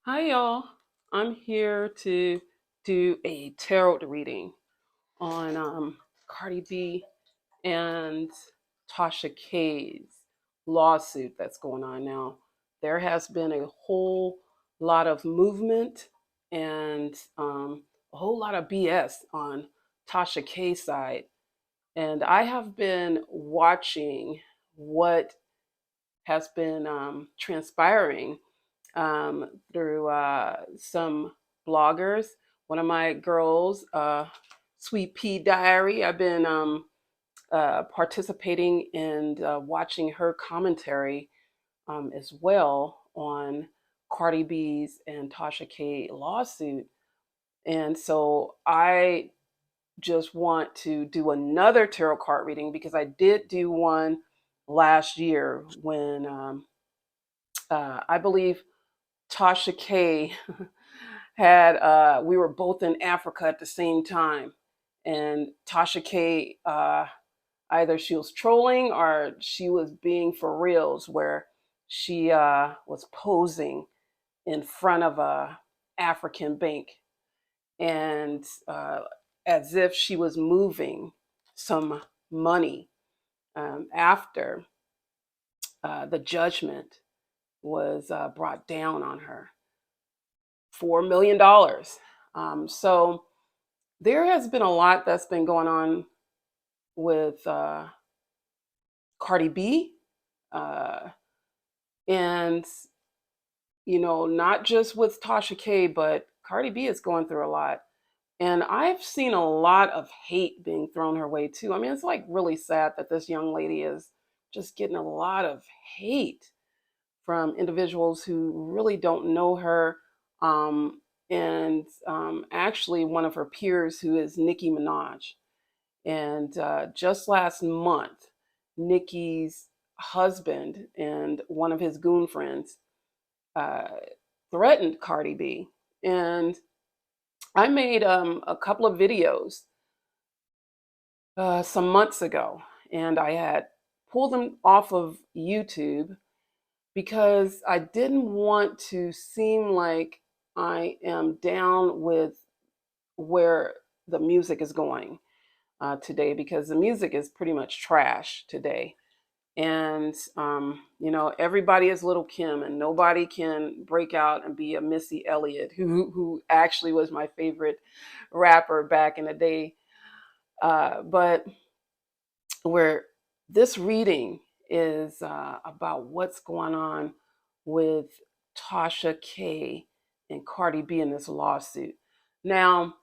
Hi, y'all. I'm here to do a tarot reading on Cardi B and Tasha K's lawsuit that's going on now. There has been a whole lot of movement and a whole lot of BS on Tasha K's side. And I have been watching what has been transpiring through some bloggers. One of my girls, Sweet Pea Diary, I've been participating and watching her commentary as well on Cardi B's and Tasha K lawsuit. And so I just want to do another tarot card reading because I did do one last year when I believe Tasha K had we were both in Africa at the same time, and Tasha K either she was trolling or she was being for reals, where she was posing in front of a African bank and as if she was moving some money after the judgment was brought down on her. $4 million. So there has been a lot that's been going on with Cardi B, uh, and not just with Tasha K, but Cardi B is going through a lot. And I've seen a lot of hate being thrown her way too. I mean, it's like really sad that this young lady is just getting a lot of hate from individuals who really don't know her. And actually, one of her peers, who is Nicki Minaj. And just last month, Nicki's husband and one of his goon friends uh, threatened Cardi B. And I made a couple of videos some months ago, and I had pulled them off of YouTube because I didn't want to seem like I am down with where the music is going today, because the music is pretty much trash today. And, everybody is Little Kim, and nobody can break out and be a Missy Elliott, who actually was my favorite rapper back in the day. But where this reading is about what's going on with Tasha K and Cardi B in this lawsuit. Now,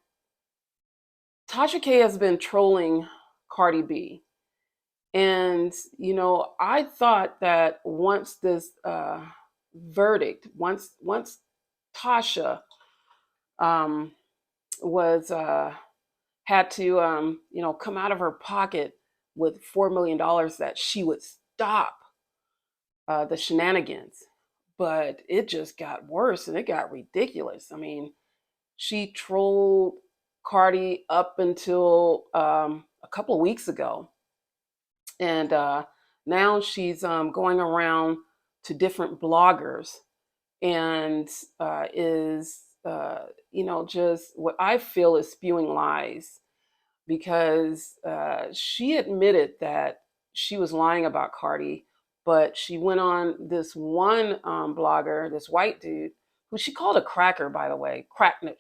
Tasha K has been trolling Cardi B. And, I thought that once this verdict, once Tasha um, was had to, come out of her pocket with $4 million, that she would stop the shenanigans. But it just got worse and it got ridiculous. I mean, she trolled Cardi up until a couple of weeks ago. And now she's going around to different bloggers and is, just what I feel is spewing lies, because she admitted that she was lying about Cardi, but she went on this one blogger, this white dude, who she called a cracker, by the way, cracker.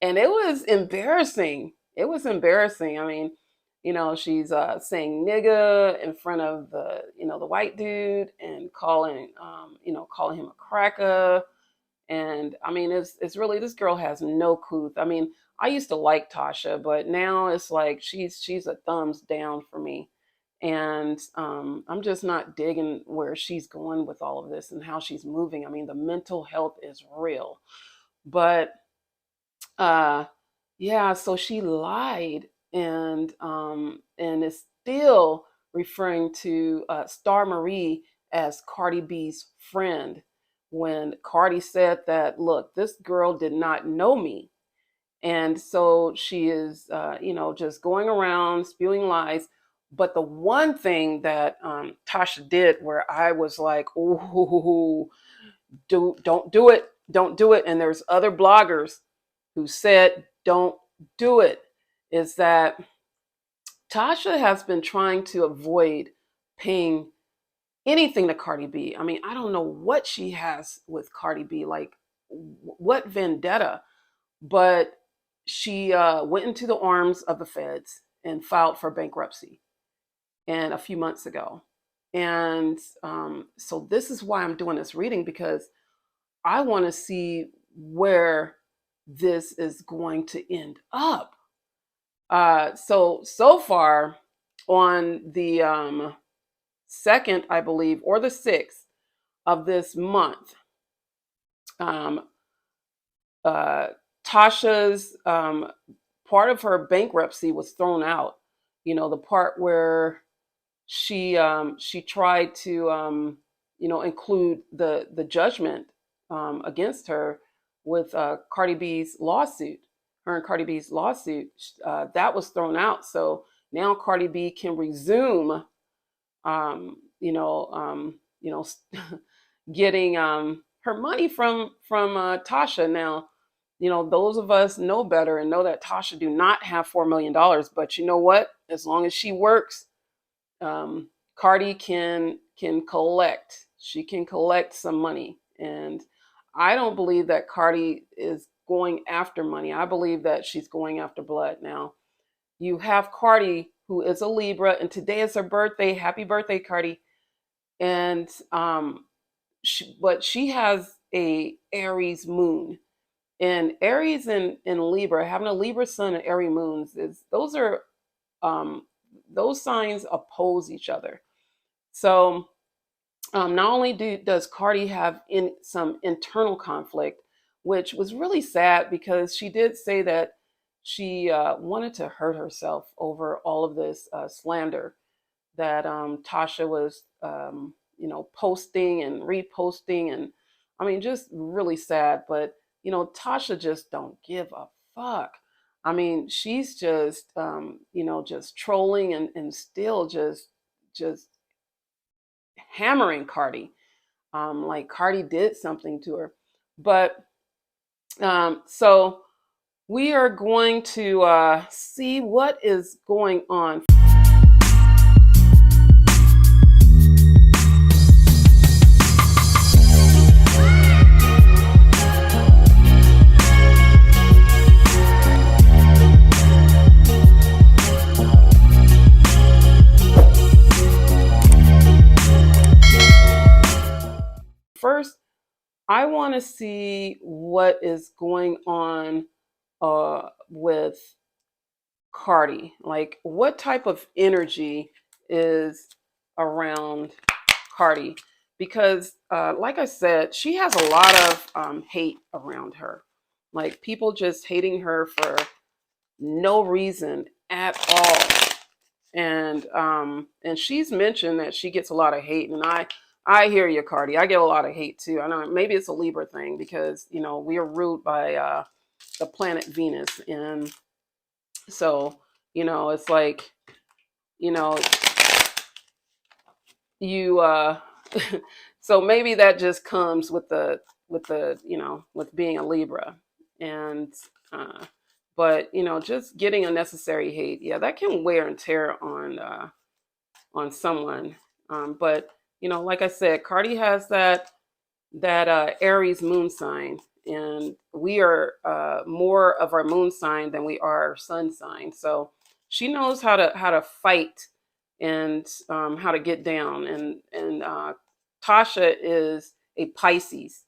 And it was embarrassing. It was embarrassing. I mean, she's saying nigga in front of the white dude, and calling him a cracker. And I mean, it's really, this girl has no clue. I mean, I used to like Tasha, but now it's like she's a thumbs down for me. And I'm just not digging where she's going with all of this and how she's moving. I mean, the mental health is real. But uh yeah, so she lied, and is still referring to Star Marie as Cardi B's friend, when Cardi said that, look, this girl did not know me. And so she is just going around spewing lies. But the one thing that Tasha did, where I was like, oh, don't do it, don't do it. And there's other bloggers who said don't do it. Is that Tasha has been trying to avoid paying anything to Cardi B. I mean, I don't know what she has with Cardi B, like what vendetta, but she went into the arms of the feds and filed for bankruptcy and a few months ago. And so this is why I'm doing this reading, because I want to see where this is going to end up. So far on the second, I believe, or the 6th of this month, um, uh, Tasha's part of her bankruptcy was thrown out. You know, the part where she tried to include the judgment against her with Cardi B's lawsuit. Her and Cardi B's lawsuit that was thrown out. So now Cardi B can resume, um, you know, you know, getting her money from Tasha. Now, you know, those of us know better and know that Tasha do not have $4 million. But you know what? As long as she works, Cardi can collect. She can collect some money, and I don't believe that Cardi is going after money. I believe that she's going after blood. Now, you have Cardi, who is a Libra, and today is her birthday. Happy birthday, Cardi! And but she has a Aries moon, and Aries and Libra, having a Libra sun and Aries moons, is um, those signs oppose each other. So not only does Cardi have some internal conflict, which was really sad because she did say that she wanted to hurt herself over all of this slander that Tasha was, posting and reposting, and I mean, just really sad. But Tasha just don't give a fuck. I mean, she's just, just trolling and still just hammering Cardi, like Cardi did something to her. But so we are going to see what is going on. First, I want to see what is going on with Cardi. Like, what type of energy is around Cardi? Because, like I said, she has a lot of hate around her. Like, people just hating her for no reason at all. And she's mentioned that she gets a lot of hate, and I hear you, Cardi. I get a lot of hate too. I know maybe it's a Libra thing because we are ruled by the planet Venus, and so it's like you know you so maybe that just comes with the with being a Libra, and but just getting unnecessary hate, yeah, that can wear and tear on someone. But like I said, Cardi has that Aries moon sign, and we are more of our moon sign than we are our sun sign. So she knows how to fight and how to get down. And Tasha is a Pisces,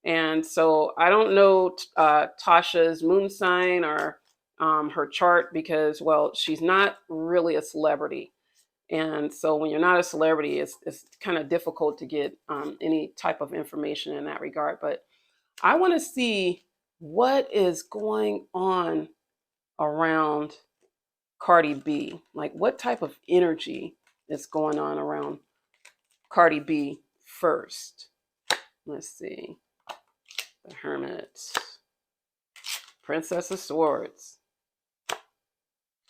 and so I don't know Tasha's moon sign or her chart because, well, she's not really a celebrity. And so when you're not a celebrity, it's kind of difficult to get any type of information in that regard. But I want to see what is going on around Cardi B. Like, what type of energy is going on around Cardi B first? Let's see. The Hermit, Princess of Swords,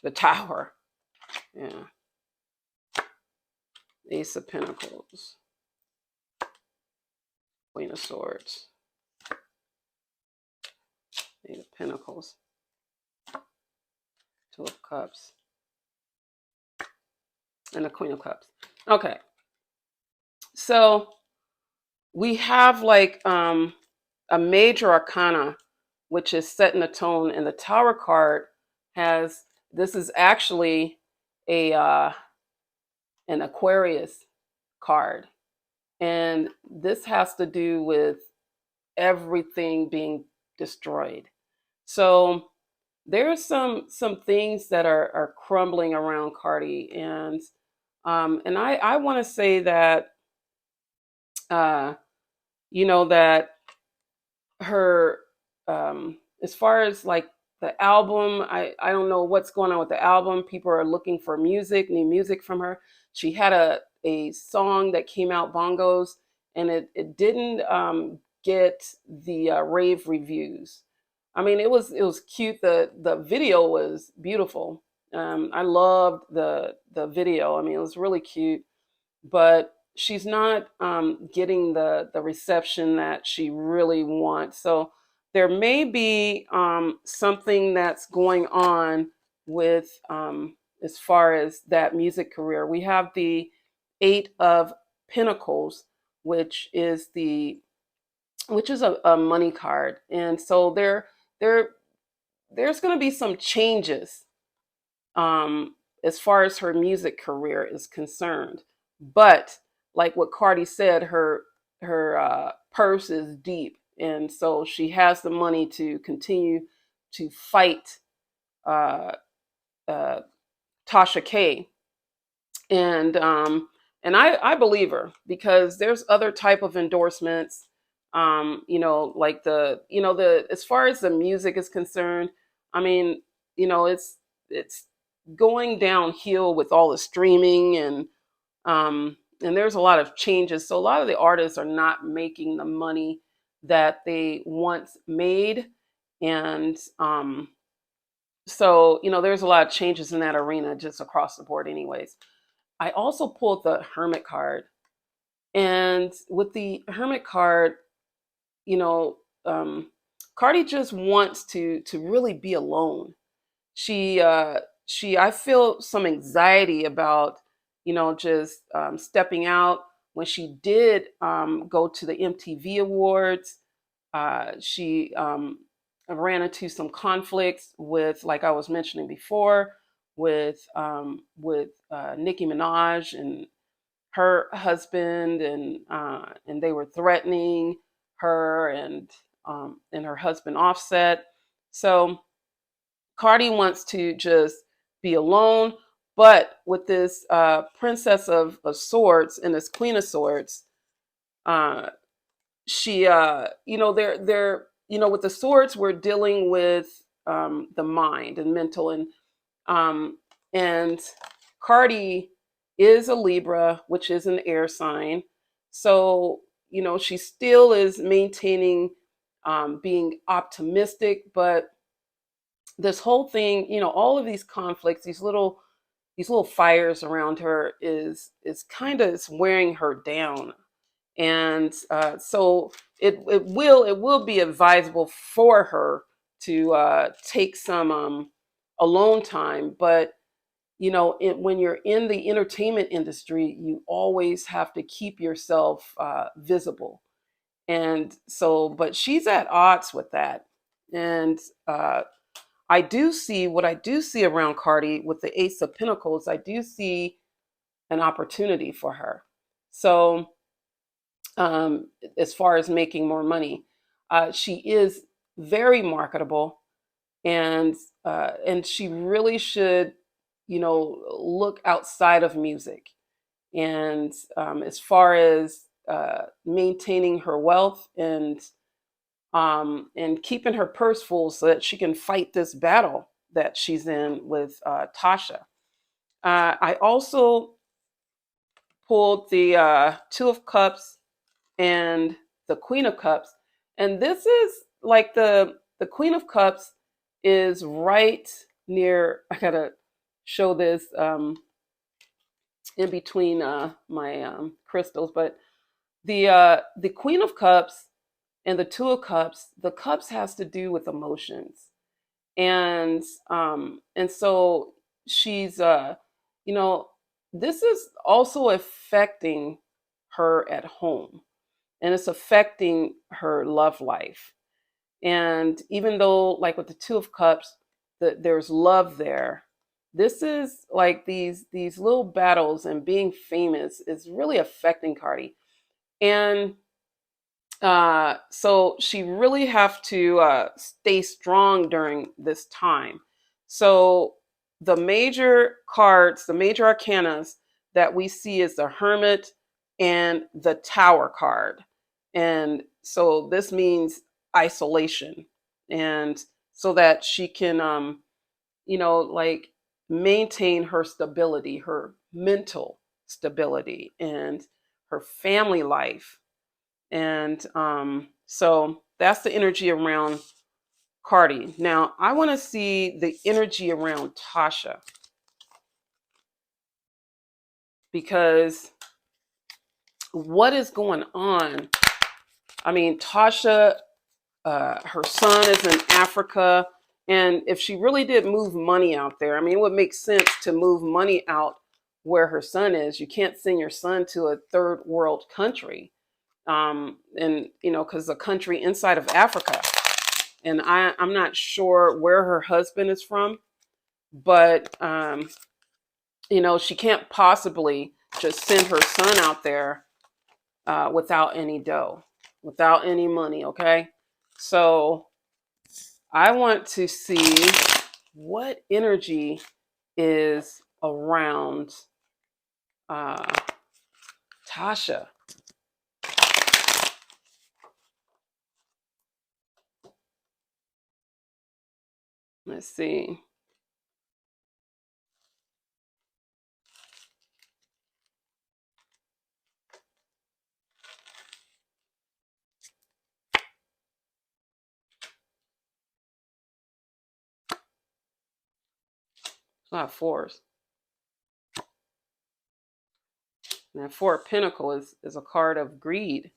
the Tower, yeah, Ace of Pentacles, Queen of Swords, Eight of Pentacles, Two of Cups, and the Queen of Cups. Okay, so we have like a major arcana, which is setting the tone, and the Tower card has, this is actually a an Aquarius card, and this has to do with everything being destroyed. So there's some things that are crumbling around Cardi, and I want to say that uh, that her, as far as like the album, I don't know what's going on with the album. People are looking for new music from her. She had a song that came out, Bongos, and it didn't get the rave reviews. I mean, it was cute. The video was beautiful. I loved the video. I mean, it was really cute, but she's not getting the reception that she really wants. So there may be something that's going on with, as far as that music career. We have the Eight of Pentacles, which is a money card, and so there there's going to be some changes as far as her music career is concerned. But like what Cardi said, her purse is deep, and so she has the money to continue to fight uh, uh, Tasha K. And I believe her, because there's other type of endorsements. Like the as far as the music is concerned, I mean, it's going downhill with all the streaming, and there's a lot of changes. So a lot of the artists are not making the money that they once made, and so there's a lot of changes in that arena just across the board, anyways. I also pulled the Hermit card, and with the Hermit card, you know, um, Cardi just wants to really be alone. She I feel some anxiety about just stepping out. When she did go to the MTV Awards, she ran into some conflicts with, like I was mentioning before, with Nicki Minaj and her husband, and they were threatening her and her husband Offset. So Cardi wants to just be alone, but with this Princess of Swords and this Queen of Swords, uh, she they're with the swords, we're dealing with the mind and mental, um and Cardi is a Libra, which is an air sign. So she still is maintaining being optimistic, but this whole thing, all of these conflicts, these little fires around her is kind of wearing her down. And so it will be advisable for her to take some alone time. But when you're in the entertainment industry, you always have to keep yourself visible. And so, but she's at odds with that. And what I do see around Cardi with the Ace of Pentacles, I do see an opportunity for her. So as far as making more money, she is very marketable, and she really should, look outside of music. And as far as maintaining her wealth and keeping her purse full so that she can fight this battle that she's in with Tasha. I also pulled the Two of Cups and the Queen of Cups, and this is like the Queen of Cups is right near. I gotta show this in between my crystals, but The Queen of Cups and the Two of Cups, the cups has to do with emotions. And so she's you know, this is also affecting her at home, and it's affecting her love life. And even though, like with the Two of Cups, there's love there, this is like these little battles and being famous is really affecting Cardi. And so she really have to stay strong during this time. So the major cards, the major arcanas that we see is the Hermit and the Tower card. And so this means isolation. And so that she can, like maintain her stability, her mental stability, and her family life. And so that's the energy around Cardi. Now, I want to see the energy around Tasha, because what is going on? I mean, Tasha, her son is in Africa. And if she really did move money out there, I mean, it would make sense to move money out where her son is. You can't send your son to a third world country. And, because a country inside of Africa. And I'm not sure where her husband is from, but she can't possibly just send her son out there without any dough, without any money. Okay, so I want to see what energy is around uh, Tasha. Let's see. It's not fours. And that Four of Pentacles is a card of greed.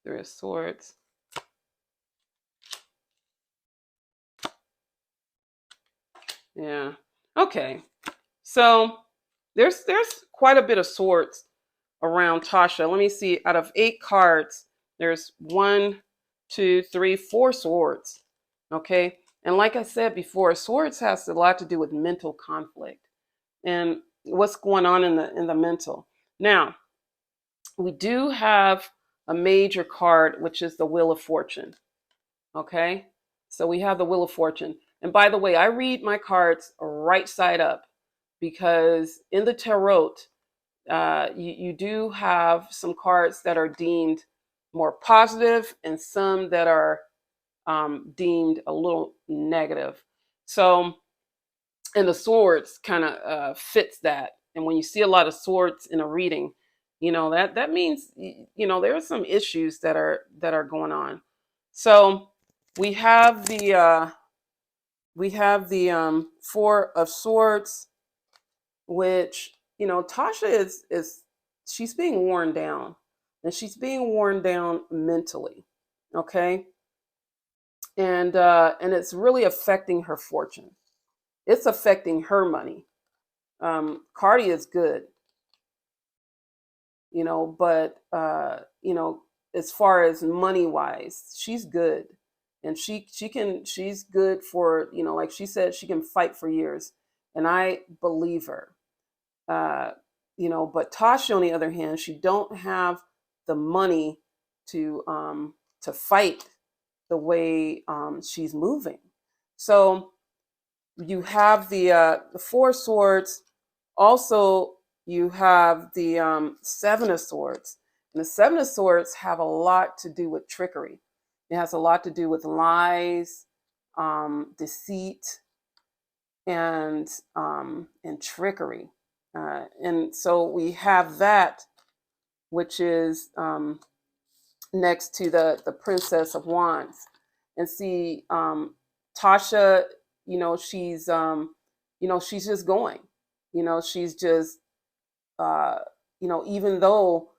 There is Swords. Yeah. Okay. So there's quite a bit of Swords around Tasha. Let me see. Out of 8 cards, there's 1, 2, 3, 4 swords. Okay. And like I said before, swords has a lot to do with mental conflict and what's going on in the mental. Now, we do have a major card, which is the Wheel of Fortune. Okay. So we have the Wheel of Fortune. And by the way, I read my cards right side up because in the tarot, you do have some cards that are deemed more positive and some that are deemed a little negative. So, and the swords kind of fits that. And when you see a lot of swords in a reading, that means there are some issues that are going on. So we have the Four of Swords, which Tasha is she's being worn down, and she's being worn down mentally. Okay. And it's really affecting her fortune. It's affecting her money. Cardi is good, but as far as money wise, she's good. And she's good for, like she said, she can fight for years. And I believe her. uh, but Tasha, on the other hand, she don't have the money to fight the way she's moving. So you have the Four Swords. Also, you have the Seven of Swords, and the Seven of Swords have a lot to do with trickery. It has a lot to do with lies, deceit, and trickery. And so we have that, which is next to the Princess of Wands. And see, Tasha, she's she's just going. She's just, uh, even though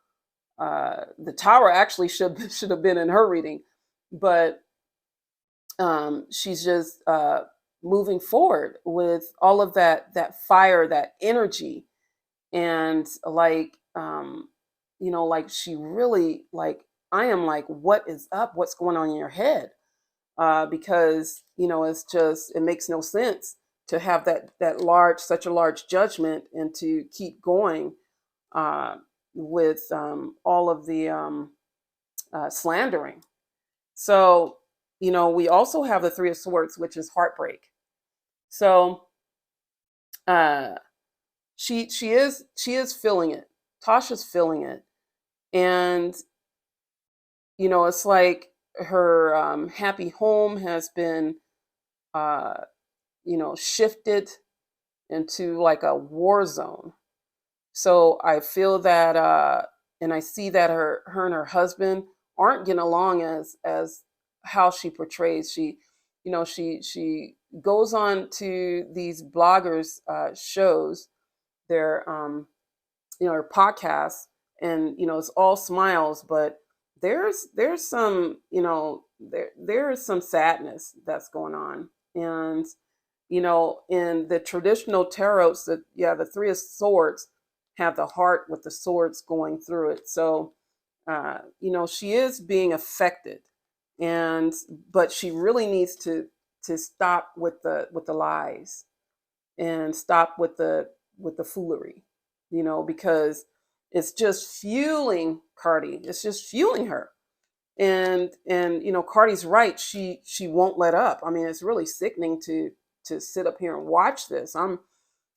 the tower actually should have been in her reading, but she's just moving forward with all of that fire, that energy, and like like she really like I am like, what is up? What's going on in your head? Because it's just it makes no sense to have such a large judgment and to keep going uh, with all of the slandering. So we also have the Three of Swords, which is heartbreak. So uh, she is feeling it. Tasha's feeling it, and it's like her happy home has been uh, shifted into like a war zone. So I feel that, and I see that her and her husband aren't getting along as how she portrays. She goes on to these bloggers shows, their her podcasts, and it's all smiles, but there's some there is some sadness that's going on. And in the traditional tarots, that yeah, the Three of Swords have the heart with the swords going through it. So she is being affected, and but she really needs to stop with the lies, and stop with the foolery, because it's just fueling Cardi. It's just fueling her. And Cardi's right. She won't let up. I mean, it's really sickening to sit up here and watch this. I'm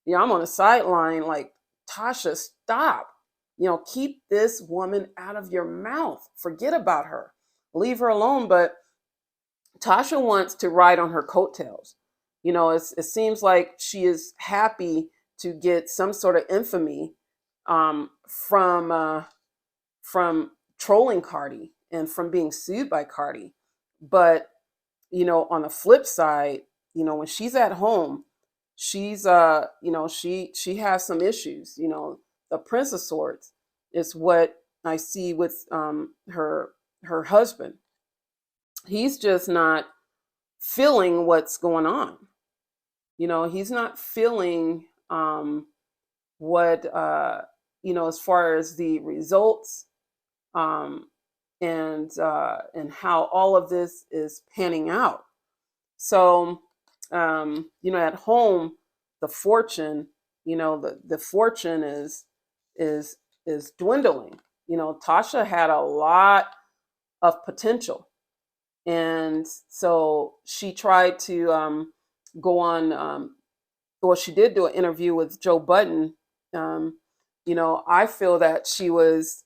on the sideline like, Tasha, stop. Keep this woman out of your mouth. Forget about her. Leave her alone. But Tasha wants to ride on her coattails. It seems like she is happy to get some sort of infamy from trolling Cardi and from being sued by Cardi. But on the flip side, when she's at home, she's she has some issues. The Prince of Swords is what I see with her husband. He's just not feeling what's going on. He's not feeling what as far as the results, um, and how all of this is panning out. So at home, the fortune, the fortune is is dwindling. Tasha had a lot of potential, and so she tried to go on. Well, she did do an interview with Joe Budden. Um, I feel that she was,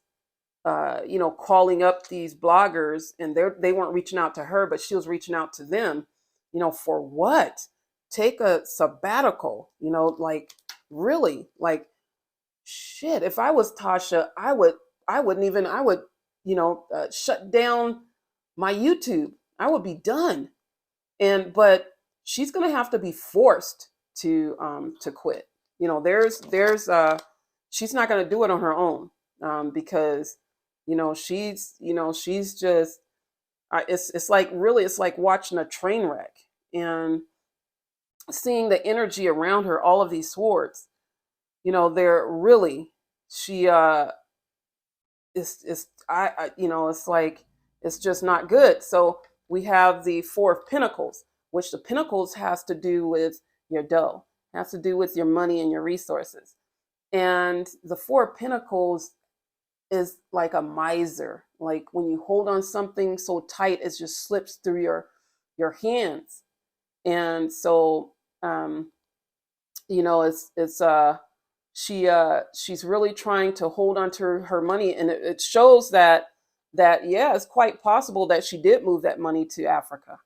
calling up these bloggers, and they weren't reaching out to her, but she was reaching out to them. For what? Take a sabbatical. Like, really, like, shit. If I was Tasha, I wouldn't even. I would, shut down my YouTube. I would be done. But she's gonna have to be forced to quit. She's not gonna do it on her own, because she's just it's like, really, it's like watching a train wreck and seeing the energy around her, all of these swords. They're really, she it's it's like, it's just not good. So we have the Four of Pentacles, which the Pentacles has to do with your dough, has to do with your money and your resources. And the Four of Pentacles is like a miser. Like, when you hold on something so tight, it just slips through your hands. And so it's she's really trying to hold on to her money, and it shows that yeah, it's quite possible that she did move that money to Africa.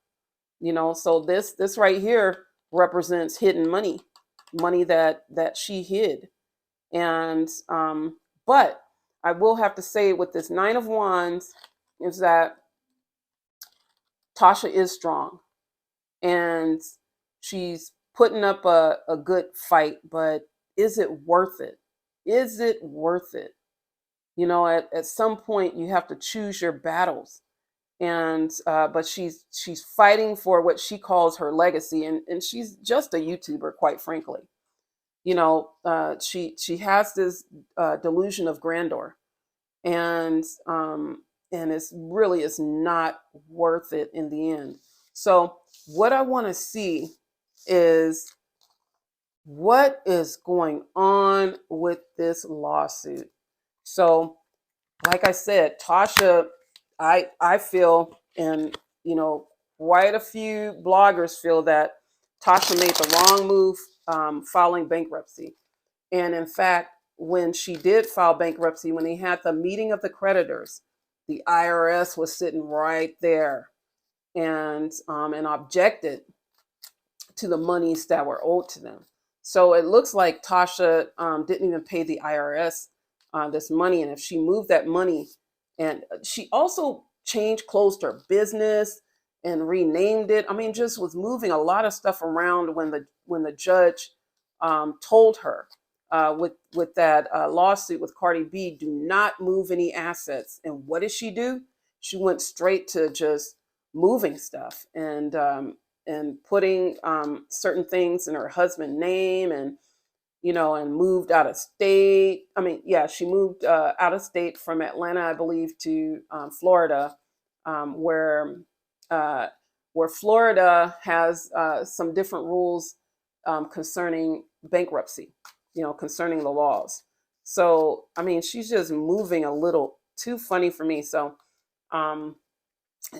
So this right here represents hidden money, money that she hid. And but I will have to say, with this Nine of Wands, is that Tasha is strong, and she's putting up a good fight, but is it worth it? Is it worth it? At some point you have to choose your battles. And but she's fighting for what she calls her legacy, and she's just a YouTuber, quite frankly. She has this delusion of grandeur, and it's really is not worth it in the end. So what I want to see is what is going on with this lawsuit. So, like I said, Tasha, I feel, and quite a few bloggers feel that Tasha made the wrong move filing bankruptcy. And in fact, when she did file bankruptcy, when they had the meeting of the creditors, the IRS was sitting right there and objected to the monies that were owed to them. So it looks like Tasha didn't even pay the IRS this money. And if she moved that money, and she also closed her business and renamed it. I mean, just was moving a lot of stuff around when the judge told her with that lawsuit with Cardi B, do not move any assets. And what did she do? She went straight to just moving stuff and putting certain things in her husband's name, and moved out of state. I mean, yeah, she moved out of state from Atlanta, I believe, to Florida, where uh, where Florida has some different rules concerning bankruptcy, concerning the laws. So, I mean, she's just moving a little too funny for me. So, um,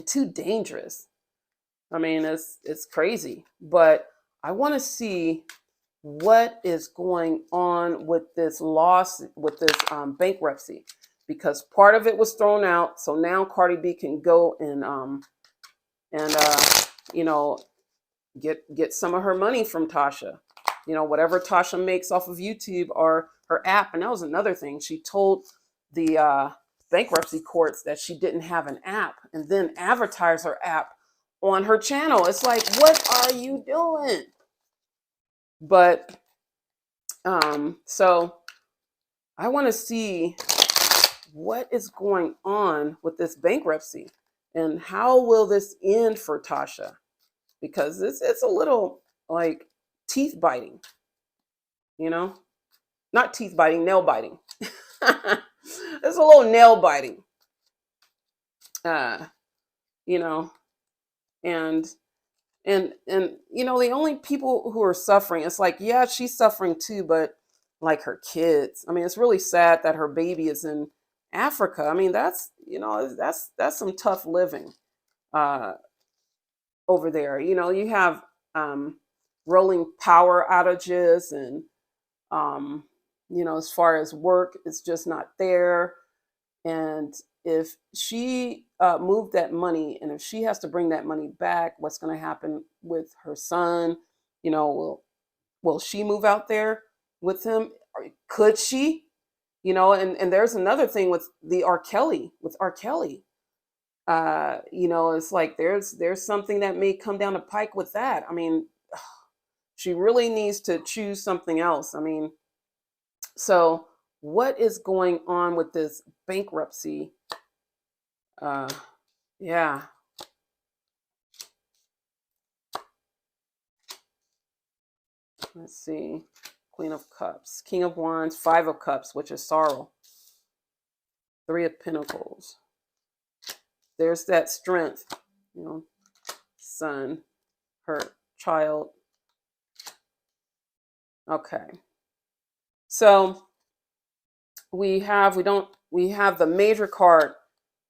too dangerous. I mean, it's crazy, but I want to see what is going on with this loss, with this bankruptcy, because part of it was thrown out. So now Cardi B can go and you know get some of her money from Tasha. Whatever Tasha makes off of YouTube or her app. And that was another thing. She told the bankruptcy courts that she didn't have an app, and then advertise her app on her channel. It's like, what are you doing? But so I want to see what is going on with this bankruptcy and how will this end for Tasha, because it's a little like teeth biting, not teeth biting, nail biting. It's a little nail biting, uh, you know, and the only people who are suffering, it's like, yeah, she's suffering too, but like her kids. I mean, it's really sad that her baby is in Africa. I mean, that's some tough living uh, over there. You have rolling power outages, and as far as work, it's just not there. And if she moved that money, and if she has to bring that money back, what's going to happen with her son? Will she move out there with him? Or could she? And there's another thing with R. Kelly. It's like there's something that may come down the pike with that. I mean, she really needs to choose something else. I mean, so what is going on with this bankruptcy? Yeah. Let's see. Queen of Cups, King of Wands, Five of Cups, which is sorrow. Three of Pentacles. There's that strength, son, her child. Okay. So we have the major card,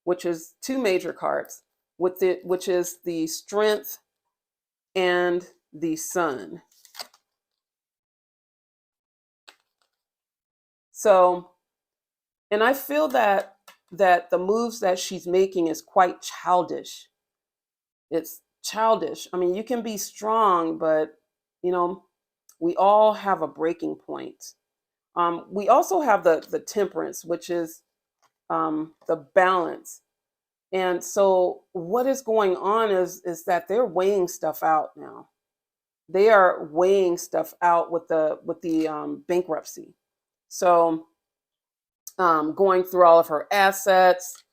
which is two major cards, which is the strength and the sun. So, and I feel that the moves that she's making is quite childish. It's childish. I mean, you can be strong, but we all have a breaking point. We also have the temperance, which is the balance. And so what is going on is that they're weighing stuff out now. they are weighing stuff out with the bankruptcy. So going through all of her assets,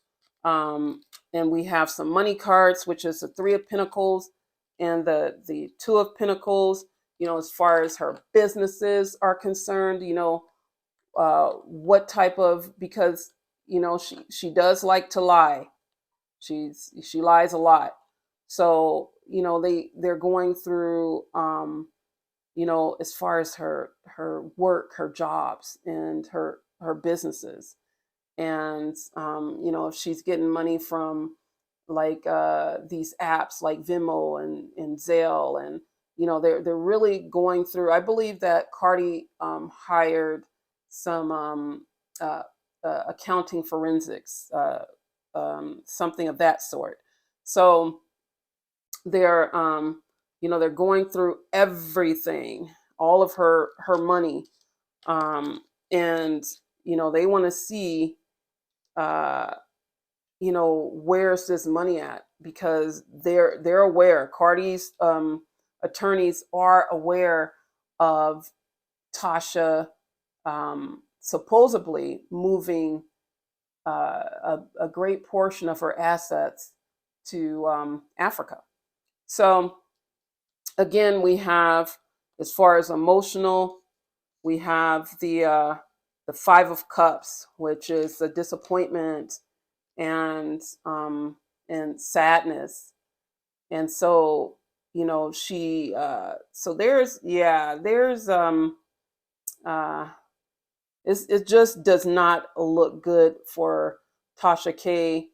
um, and we have some money cards, which is the Three of Pentacles and the Two of Pentacles. As far as her businesses are concerned, what type of, because she does like to lie. She lies a lot. So they're going through as far as her work, her jobs, and her businesses. And if she's getting money from like these apps like Venmo and Zelle, and they're really going through. I believe that Cardi hired some uh, accounting forensics, something of that sort. So they're they're going through everything, all of her money, and they want to see uh, where's this money at, because they're aware. Cardi's attorneys are aware of Tasha supposedly moving a great portion of her assets to Africa. So again, we have, as far as emotional, we have the Five of Cups, which is the disappointment and sadness. And so she so there's uh it just does not look good for Tasha K.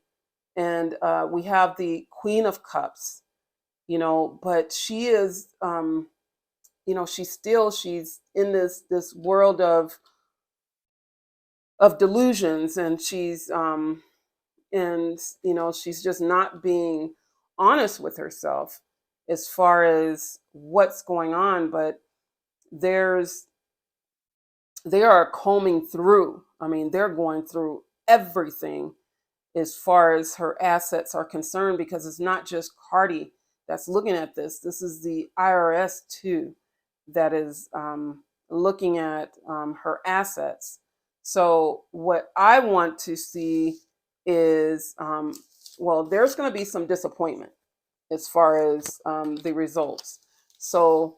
And we have the Queen of Cups, but she is she's in this world of delusions, and she's just not being honest with herself as far as what's going on. But there's they are combing through. I mean, they're going through everything as far as her assets are concerned, because it's not just Cardi that's looking at this. This is the IRS too, that is looking at her assets. So what I want to see is, there's going to be some disappointment as far as the results. So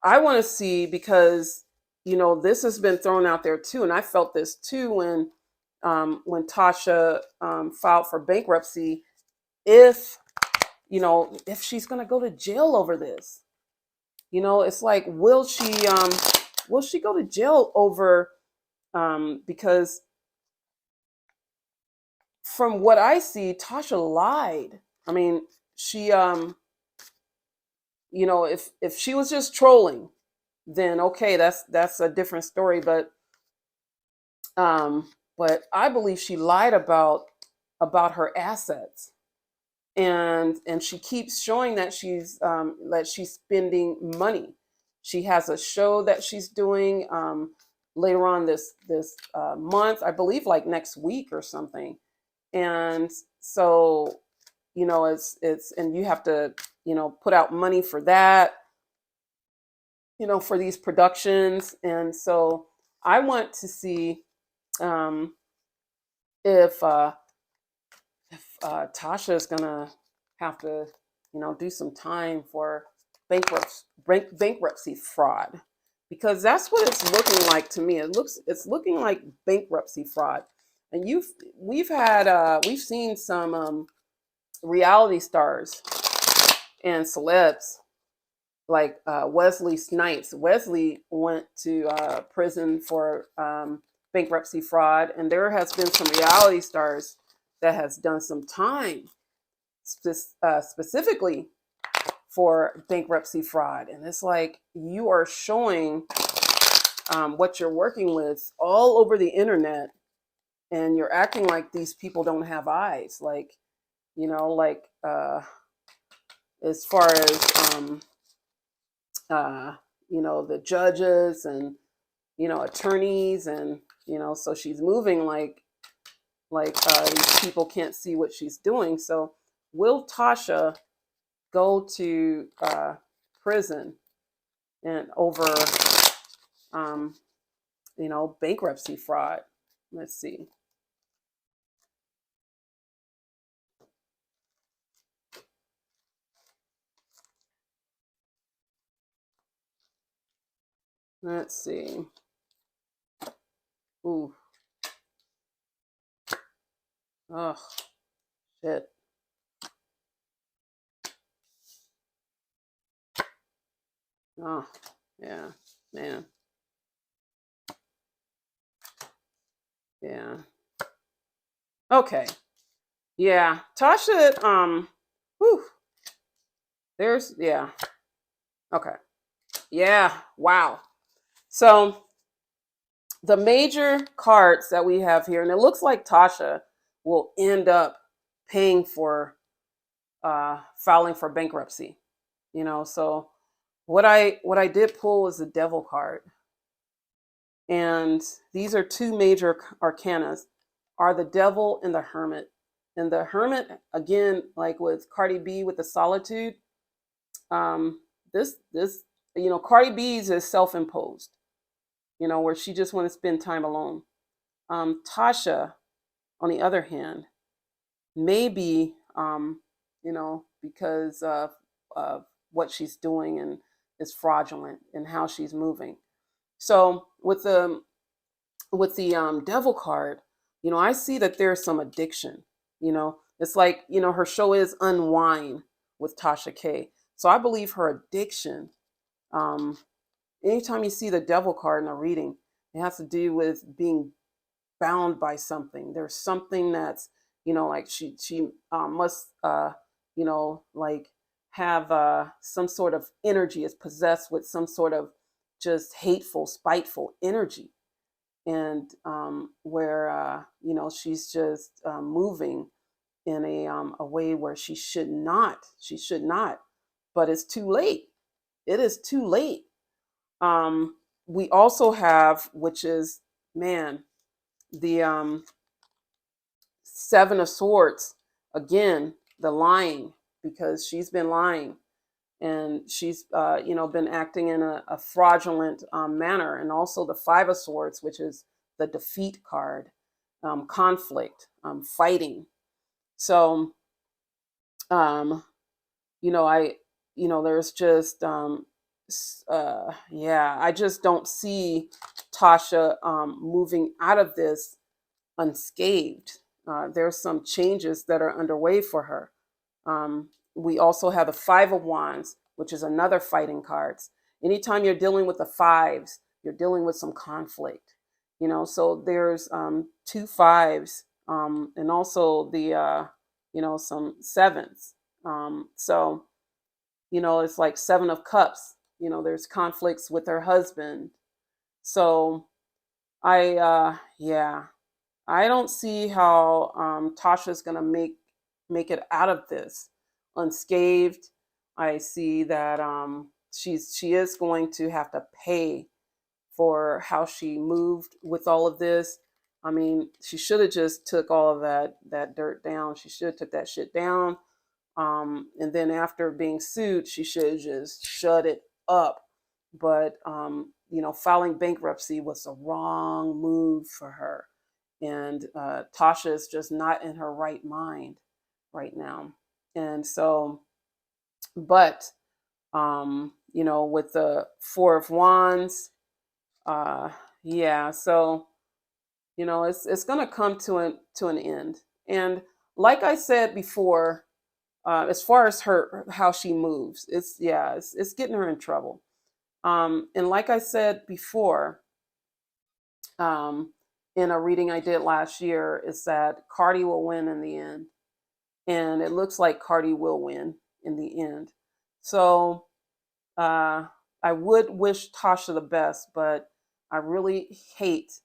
I want to see, because this has been thrown out there too, and I felt this too when Tasha filed for bankruptcy. If if she's going to go to jail over this, it's like, will she go to jail over, because from what I see, Tasha lied. I mean, she if she was just trolling, then okay, that's a different story. Um, but I believe she lied about her assets, and she keeps showing that she's spending money. She has a show that she's doing later on this month, I believe, like next week or something. And so it's and you have to put out money for that, for these productions. And so I want to see um, if Tasha is gonna have to, do some time for bankruptcy fraud, because that's what it's looking like to me. It's looking like bankruptcy fraud. And we've seen some reality stars and celebs like Wesley Snipes. Wesley went to prison for bankruptcy fraud, and there has been some reality stars that has done some time specifically for bankruptcy fraud. And it's like, you are showing what you're working with all over the internet, and you're acting like these people don't have eyes. Like, as far as the judges and attorneys, and so she's moving like these people can't see what she's doing. So will Tasha go to prison and over, um, bankruptcy fraud. Let's see. Let's see. Ooh. Oh, shit. Oh, yeah, man. Yeah. Okay. Yeah. Tasha, whew, yeah. Okay. Yeah. Wow. So the major cards that we have here, and it looks like Tasha will end up paying for filing for bankruptcy. So what I did pull was the devil card. And these are two major arcanas, are the devil and the hermit. And the hermit, again, like with Cardi B with the solitude, um, this Cardi B's is self-imposed, where she just want to spend time alone. Tasha, on the other hand, maybe because of what she's doing and is fraudulent and how she's moving. So with the devil card, I see that there's some addiction. It's like, her show is Unwind with Tasha K. So I believe her addiction. Um, Anytime you see the devil card in a reading, it has to do with being bound by something. There's something that's, like she must, like have some sort of energy, is possessed with some sort of just hateful, spiteful energy, and where she's just moving in a way where she should not, but it's too late. It is too late. um we also have, which is, man, the Seven of Swords, again, the lying, because she's been lying, and she's been acting in a fraudulent manner. And also the Five of Swords, which is the defeat card, conflict, fighting. So um I there's just yeah, I just don't see Tasha moving out of this unscathed. There's some changes that are underway for her. We also have the Five of Wands, which is another fighting cards. Anytime you're dealing with the fives, you're dealing with some conflict. So there's two fives, and also the some sevens. So it's like Seven of Cups. There's conflicts with her husband. So yeah, I don't see how Tasha's gonna make it out of this unscathed. I see that she is going to have to pay for how she moved with all of this. I mean, she should have just took all of that dirt down. She should have took that shit down. And then after being sued, she should have just shut it up. But filing bankruptcy was the wrong move for her, and Tasha is just not in her right mind right now. And so, but with the Four of Wands, yeah, so it's gonna come to an end. And like I said before, as far as her how she moves, it's getting her in trouble. And like I said before, um, in a reading I did last year, is that Cardi will win in the end, and it looks like Cardi will win in the end. So uh, I would wish Tasha the best, but I really hate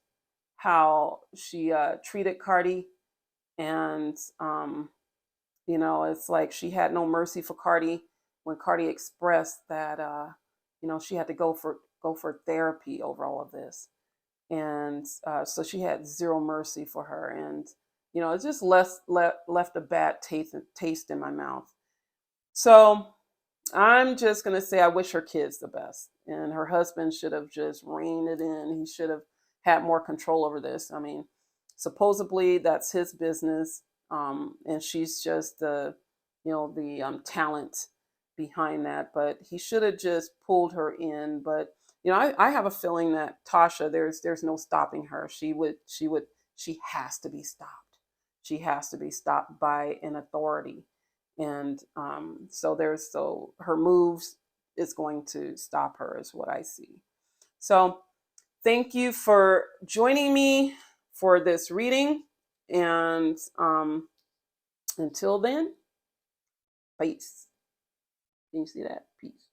how she treated Cardi, and it's like she had no mercy for Cardi when Cardi expressed that she had to go for therapy over all of this, and so she had zero mercy for her, and it just left a bad taste in my mouth. So I'm just going to say I wish her kids the best. And her husband should have just reined it in. He should have had more control over this. I mean, supposedly that's his business. And she's just the talent behind that. But he should have just pulled her in. But, I have a feeling that Tasha, there's no stopping her. She has to be stopped. She has to be stopped by an authority, and so her moves is going to stop her, is what I see. So thank you for joining me for this reading, and until then, peace. Can you see that? Peace.